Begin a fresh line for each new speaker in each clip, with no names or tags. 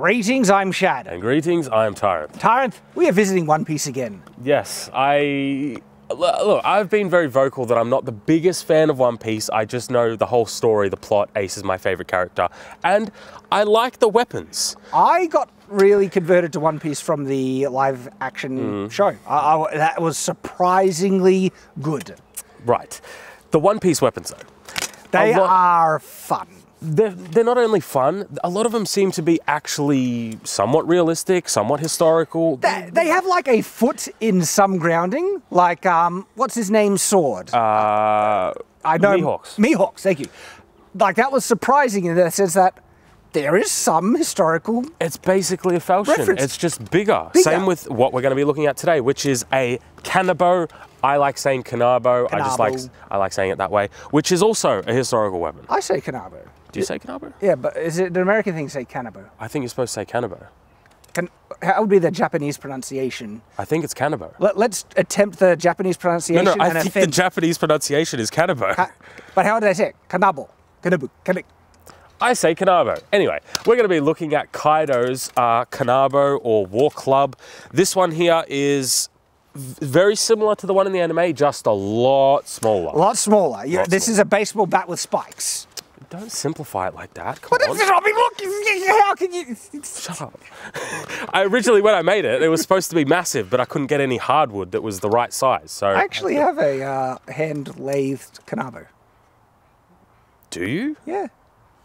Greetings, I'm Shad.
And greetings, I am Tyrant.
Tyrant, we are visiting One Piece again.
Yes, look, I've been very vocal that I'm not the biggest fan of One Piece. I just know the whole story, the plot. Ace is my favorite character. And I like the weapons.
I got really converted to One Piece from the live action show. That was surprisingly good.
Right. The One Piece weapons, though.
They are fun.
They're not only fun, a lot of them seem to be actually somewhat realistic, somewhat historical.
They have like a foot in some grounding, like, what's his name's sword?
I know. Mihawk's.
Mihawk's, thank you. Like, that was surprising in the sense that there is some historical...
It's basically a falchion.
Reference.
It's just bigger. Same with what we're going to be looking at today, which is a kanabo. I like saying kanabo. I like saying it that way, which is also a historical weapon.
I say kanabo.
Do you say kanabo?
Yeah, but is it an American thing to say kanabo?
I think you're supposed to say kanabo.
How would be the Japanese pronunciation?
I think it's kanabo.
Let's attempt the Japanese pronunciation.
No, I think the Japanese pronunciation is kanabo.
But how do they say it? Kanabo. Kanabu. Kanik.
I say kanabo. Anyway, we're going to be looking at Kaido's kanabo or war club. This one here is very similar to the one in the anime, just a lot smaller.
A lot smaller. This is a baseball bat with spikes.
Don't simplify it like that. Come on.
I mean, look, how can you...
Shut up. Originally, when I made it, it was supposed to be massive, but I couldn't get any hardwood that was the right size. So
I actually have a hand-lathed kanabo.
Do you?
Yeah.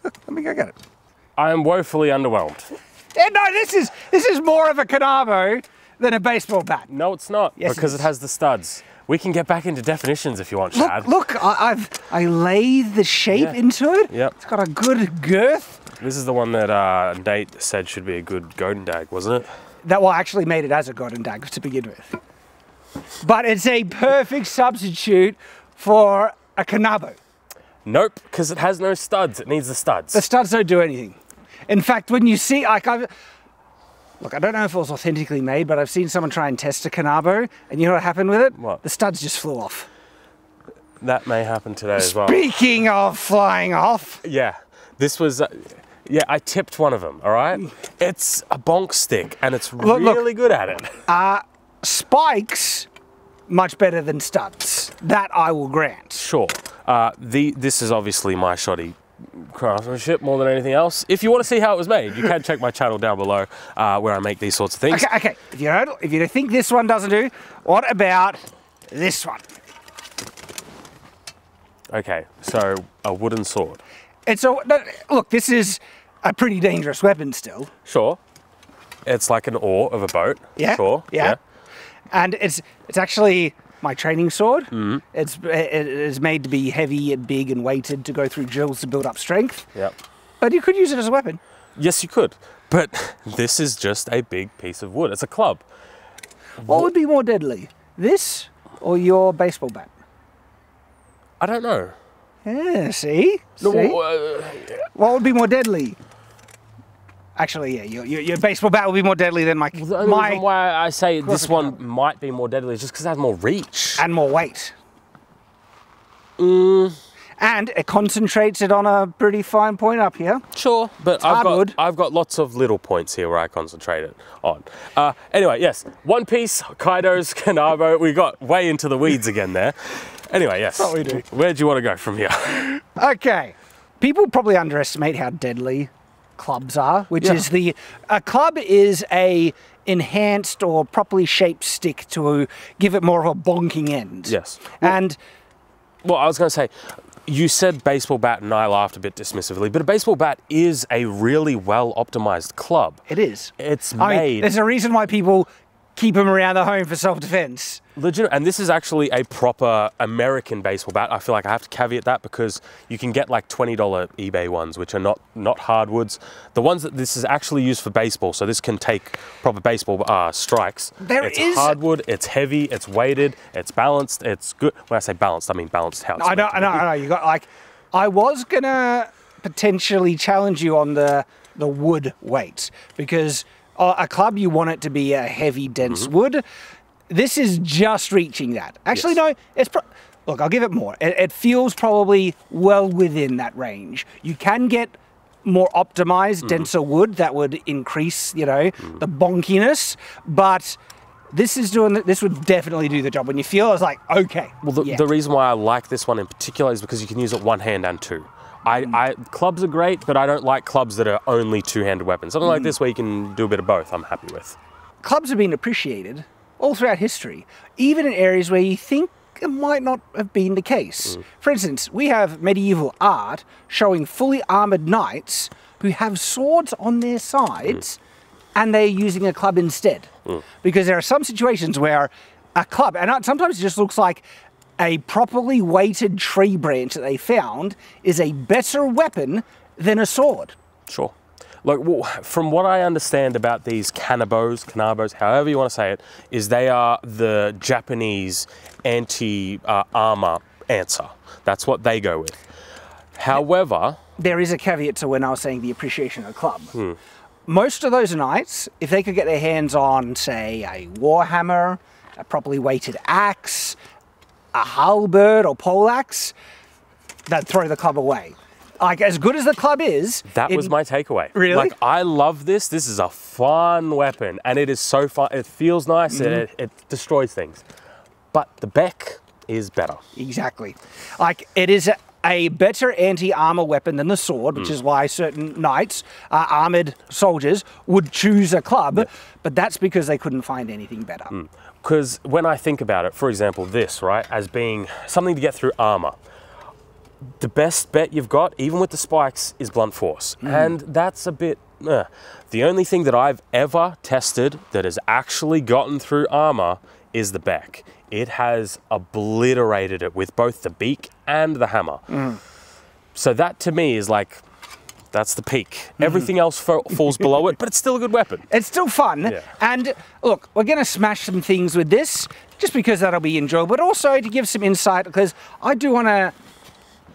Look, let me go get it.
I am woefully underwhelmed.
Yeah, no, this is more of a kanabo than a baseball bat.
No, it's not,
yes,
because it has the studs. We can get back into definitions if you want, Shad.
Look, I lathed the shape into it.
Yep.
It's got a good girth.
This is the one that Nate said should be a good golden dag, wasn't it?
That actually made it as a golden dag to begin with. But it's a perfect substitute for a kanabo.
Nope, because it has no studs. It needs the studs.
The studs don't do anything. In fact, when you see, like, look, I don't know if it was authentically made, but I've seen someone try and test a kanabo, and you know what happened with it?
What?
The studs just flew off.
That may happen today as well.
Speaking of flying off.
Yeah, this was, yeah, I tipped one of them, all right? It's a bonk stick, and it's really good at it.
Spikes, much better than studs. That I will grant.
Sure. This is obviously my shoddy craftsmanship more than anything else. If you want to see how it was made, you can check my channel down below where I make these sorts of things.
Okay. If you think this one doesn't do, what about this one?
Okay, so a wooden sword.
Look, this is a pretty dangerous weapon still.
Sure. It's like an oar of a boat.
Yeah.
Sure.
Yeah. And it's actually my training sword.
Mm-hmm.
It is made to be heavy and big and weighted to go through drills to build up strength.
Yep.
But you could use it as a weapon.
Yes, you could. But this is just a big piece of wood. It's a club.
What would be more deadly? This or your baseball bat?
I don't know.
Yeah, see?
No,
see? What would be more deadly? Actually, yeah, your baseball bat will be more deadly than my...
The only reason why I say this one might be more deadly is just because it has more reach.
And more weight. And it concentrates it on a pretty fine point up here.
Sure, but I've got lots of little points here where I concentrate it on. Anyway, yes, One Piece, Kaido's kanabo. We got way into the weeds again there. Anyway, yes.
That's what we do.
Where do you want to go from here?
Okay. People probably underestimate how deadly clubs are, which is a club is a enhanced or properly shaped stick to give it more of a bonking end.
Yes.
And
well, I was going to say, you said baseball bat and I laughed a bit dismissively, but a baseball bat is a really well optimized club.
It is.
It's made.
There's a reason why people keep them around the home for self-defense.
Legit, and this is actually a proper American baseball bat. I feel like I have to caveat that because you can get like $20 eBay ones, which are not hardwoods. The ones that this is actually used for baseball, so this can take proper baseball strikes. It's hardwood, it's heavy, it's weighted, it's balanced, it's good. When I say balanced, I mean balanced how it's
I know. You got like, I was gonna potentially challenge you on the wood weight because a club, you want it to be a heavy, dense wood. This is just reaching that. Actually, no, it's... Look, I'll give it more. It feels probably well within that range. You can get more optimized, denser wood that would increase, you know, the bonkiness. But this would definitely do the job. When you feel it's like, okay.
Well, the reason why I like this one in particular is because you can use it one hand and two. Clubs are great, but I don't like clubs that are only two-handed weapons. Something like this where you can do a bit of both, I'm happy with.
Clubs have been appreciated all throughout history, even in areas where you think it might not have been the case. For instance, we have medieval art showing fully armoured knights who have swords on their sides and they're using a club instead. Because there are some situations where a club, and sometimes it just looks like a properly weighted tree branch that they found, is a better weapon than a sword.
Sure. Look, well, from what I understand about these kanabos, however you want to say it, is they are the Japanese anti-armor answer. That's what they go with. However...
There is a caveat to when I was saying the appreciation of a club. Most of those knights, if they could get their hands on, say, a warhammer, a properly weighted axe, a halberd or poleaxe, they'd throw the club away. Like, as good as the club is...
That was my takeaway.
Really?
Like, I love this. This is a fun weapon, and it is so fun. It feels nice, and it destroys things. But the Beck is better.
Exactly. Like, it is a better anti-armor weapon than the sword, which is why certain knights, armored soldiers, would choose a club, but that's because they couldn't find anything better.
Because when I think about it, for example, this, right, as being something to get through armor, the best bet you've got, even with the spikes, is blunt force. And that's a bit... The only thing that I've ever tested that has actually gotten through armor is the Beck. It has obliterated it with both the beak and the hammer. So that, to me, is like... That's the peak. Everything else falls below it, but it's still a good weapon.
It's still fun.
Yeah.
And look, we're going to smash some things with this, just because that'll be enjoyable, but also to give some insight, because I do want to...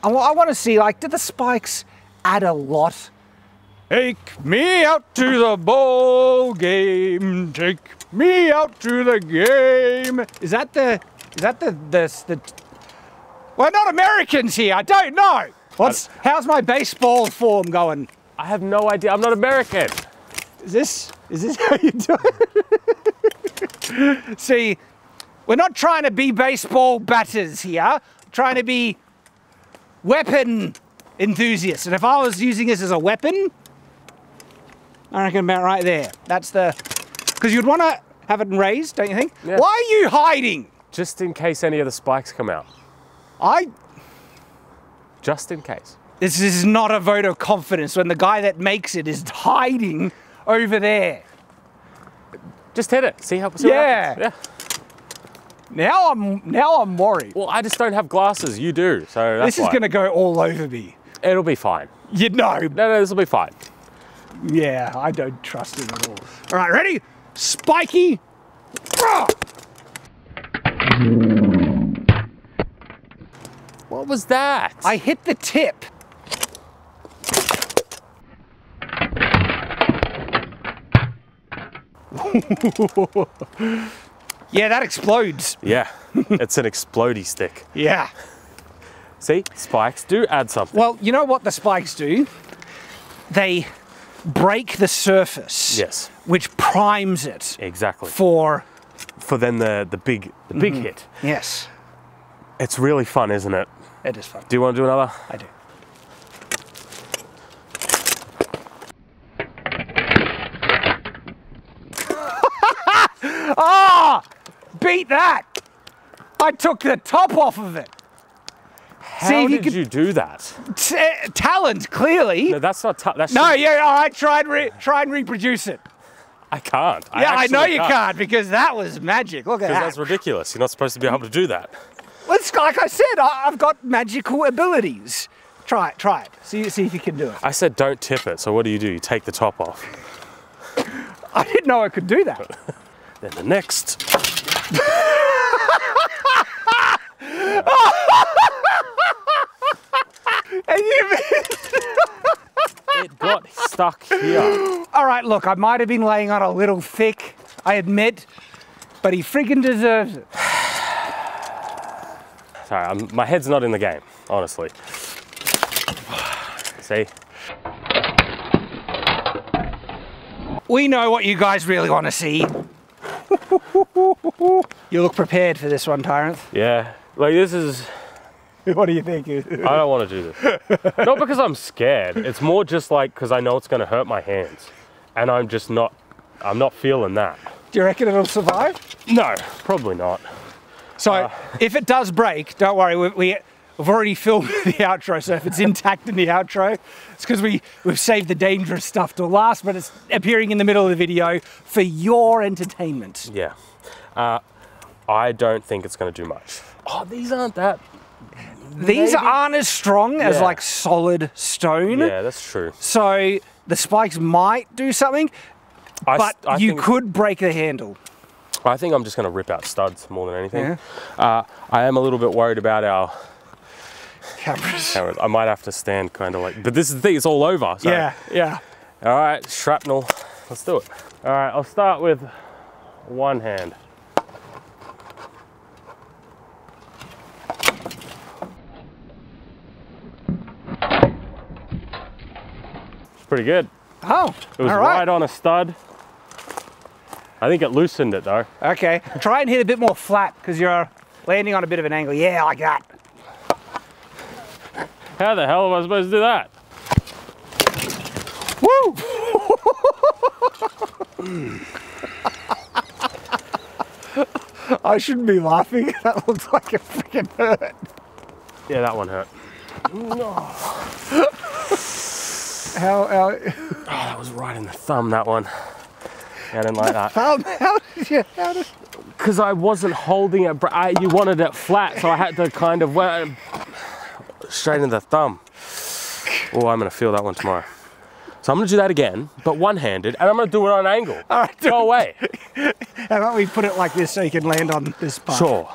I want to see, like, did the spikes add a lot? Take me out to the ball game. Take me out to the game. Is that the we're not Americans here. I don't know. How's my baseball form going?
I have no idea. I'm not American.
Is this how you do it? See, we're not trying to be baseball batters here. We're trying to be weapon enthusiasts. And if I was using this as a weapon, I reckon about right there. That's the... Because you'd want to have it raised, don't you think?
Yeah.
Why are you hiding?
Just in case any of the spikes come out. Just in case.
This is not a vote of confidence when the guy that makes it is hiding over there.
Just hit it. See what
Yeah.
happens.
Now I'm worried.
Well, I just don't have glasses. You do, so that's
This is going to go all over me.
It'll be fine.
You know.
No, this will be fine.
Yeah, I don't trust it at all. All right, ready? Spiky. Ah!
What was that?
I hit the tip. Yeah, that explodes.
Yeah, it's an explodey stick.
Yeah.
See, spikes do add something.
Well, you know what the spikes do? They break the surface.
Yes.
Which primes it.
Exactly.
For
then the big hit.
Yes.
It's really fun, isn't it?
It is fun.
Do you want to do another?
I do. Ah! Beat that! I took the top off of it.
How did you do that?
Talent, clearly.
No, that's not that's
No, yeah, all right, try and reproduce it.
I can't.
Yeah, I know you can't because that was magic. Look at
Because
that.
that's ridiculous. You're not supposed to be able to do that.
It's like I said, I've got magical abilities. Try it. See if you can do it.
I said don't tip it, so what do? You take the top off.
I didn't know I could do that.
Then the next.
And you...
It got stuck here.
All right, look, I might have been laying on a little thick, I admit, but he friggin' deserves it.
Sorry, my head's not in the game, honestly. See?
we know what you guys really want to see. You look prepared for this one, Tyrant.
Yeah, like this is...
What do you think?
I don't want to do this. Not because I'm scared. It's more just like because I know it's going to hurt my hands. And I'm not feeling that.
Do you reckon it'll survive?
No, probably not.
So if it does break, don't worry, we've already filmed the outro, so if it's intact in the outro, it's because we've saved the dangerous stuff till last, but it's appearing in the middle of the video for your entertainment.
Yeah. I don't think it's going to do much. Oh, these aren't that...
These aren't as strong as like solid stone.
Yeah, that's true.
So the spikes might do something, but you could break the handle.
I think I'm just going to rip out studs more than anything. Yeah. I am a little bit worried about our
cameras.
I might have to stand kind of like, but this is the thing, it's all over. So.
Yeah, yeah.
All right, shrapnel, let's do it. All right, I'll start with one hand. Pretty good.
Oh,
it was right on a stud. I think it loosened it though.
Okay, try and hit a bit more flat because you're landing on a bit of an angle. Yeah, like that.
How the hell am I supposed to do that?
Woo! I shouldn't be laughing. That looks like it freaking hurt.
Yeah, that one hurt.
How?
Oh, that was right in the thumb, that one. I didn't like that.
How did you?
Because I wasn't holding it. You wanted it flat, so I had to kind of straight in the thumb. Oh, I'm going to feel that one tomorrow. So I'm going to do that again, but one-handed, and I'm going to do it on an angle.
All right,
go away.
How about we put it like this so you can land on this part?
Sure.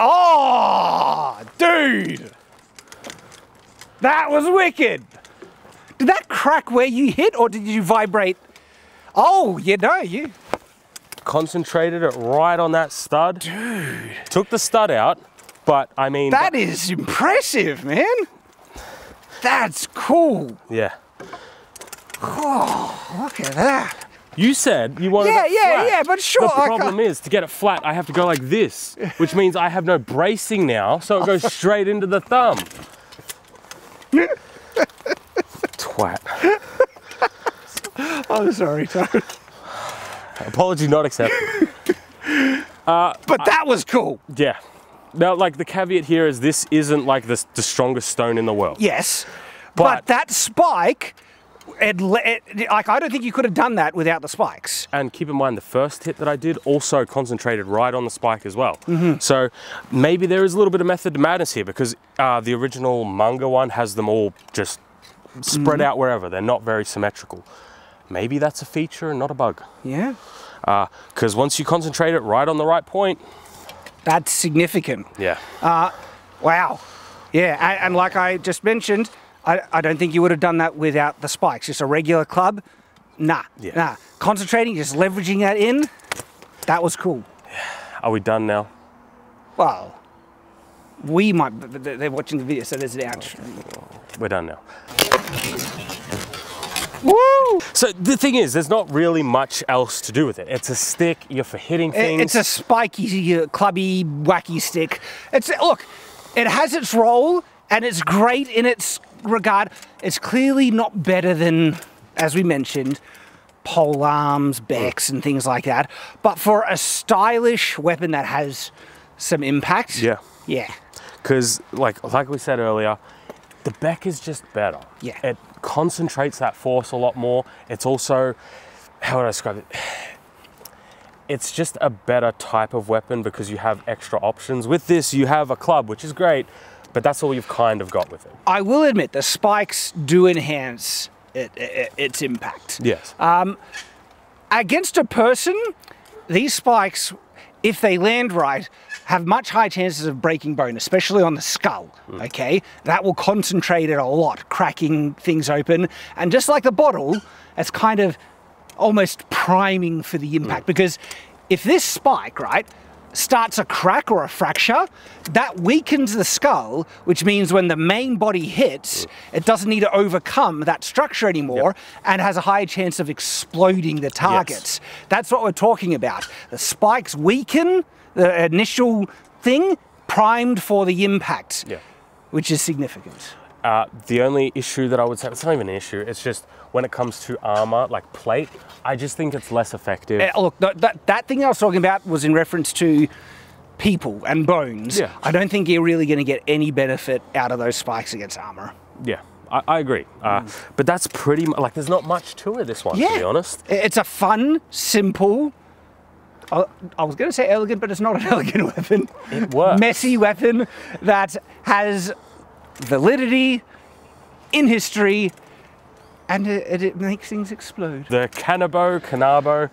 Oh, dude! That was wicked! Did that crack where you hit, or did you vibrate? Oh, you know, you...
Concentrated it right on that stud.
Dude.
Took the stud out, but I mean...
That is impressive, man! That's cool!
Yeah.
Oh, look at that!
You said you wanted it flat.
Yeah, but sure.
The problem is, to get it flat, I have to go like this, which means I have no bracing now, so it goes straight into the thumb. Twat.
I'm sorry, Tony.
Apology not accepted.
But that was cool.
Yeah. Now, like, the caveat here is this isn't like the strongest stone in the world.
Yes, but that spike... like, I don't think you could have done that without the spikes.
And keep in mind, the first hit that I did also concentrated right on the spike as well. So maybe there is a little bit of method to madness here, because the original Munga one has them all just spread out wherever. They're not very symmetrical. Maybe that's a feature and not a bug.
Yeah.
Because once you concentrate it right on the right point...
That's significant.
Yeah.
Wow. Yeah, and like I just mentioned, I don't think you would have done that without the spikes. Just a regular club, nah. Concentrating, just leveraging that in, that was cool.
Are we done now?
Well, we might, but they're watching the video, so there's an outro.
We're done now.
Woo!
So the thing is, there's not really much else to do with it. It's a stick, you're for hitting things.
It's a spiky, clubby, wacky stick. Look, it has its role, and it's great in its regard. It's clearly not better than, as we mentioned, pole arms, becks, and things like that. But for a stylish weapon that has some impact, yeah.
Because, like we said earlier, the beck is just better.
Yeah.
It concentrates that force a lot more. It's also, how would I describe it? It's just a better type of weapon because you have extra options. With this, you have a club, which is great, but that's all you've kind of got with it. I
will admit, the spikes do enhance its impact.
Yes.
Against a person, these spikes, if they land right, have much higher chances of breaking bone, especially on the skull, okay? That will concentrate it a lot, cracking things open. And just like the bottle, it's kind of almost priming for the impact. Because if this spike, right, starts a crack or a fracture, that weakens the skull, which means when the main body hits, it doesn't need to overcome that structure anymore and has a higher chance of exploding the target. That's what we're talking about. The spikes weaken the initial thing, primed for the impact, which is significant.
The only issue that I would say, it's not even an issue, it's just when it comes to armor, like plate, I just think it's less effective.
Look, that thing I was talking about was in reference to people and bones.
Yeah.
I don't think you're really going to get any benefit out of those spikes against armor.
Yeah, I agree. But that's pretty much, like, there's not much to it, this one, to be honest.
It's a fun, simple, I was going to say elegant, but it's not an elegant weapon.
It works.
Messy weapon that has validity in history, and it makes things explode.
The Kanabo,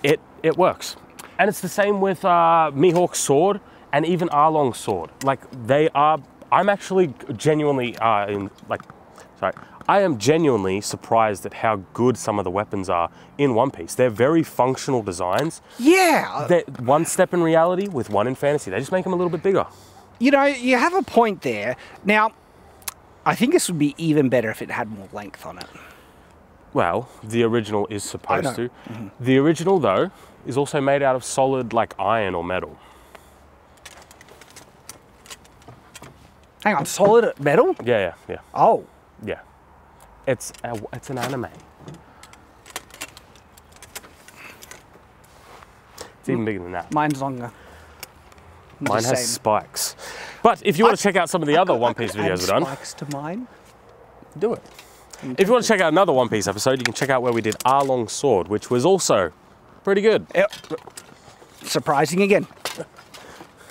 it works. And it's the same with Mihawk's sword and even Arlong's sword. Like, they are, I'm actually genuinely, I am genuinely surprised at how good some of the weapons are in One Piece. They're very functional designs.
Yeah.
They're one step in reality with one in fantasy. They just make them a little bit bigger.
You know, you have a point there. Now, I think this would be even better if it had more length on it.
Well, the original is supposed to. The original, though, is also made out of solid, like, iron or metal.
Hang on, solid metal?
Yeah.
Oh.
Yeah. It's an anime. It's even bigger than that.
Mine's longer.
Mine has spikes. But if you want to check out some of the other One Piece videos we've done,
spikes to mine.
Do it. If you want to check out another One Piece episode, you can check out where we did Arlong's sword, which was also pretty good.
Surprising again.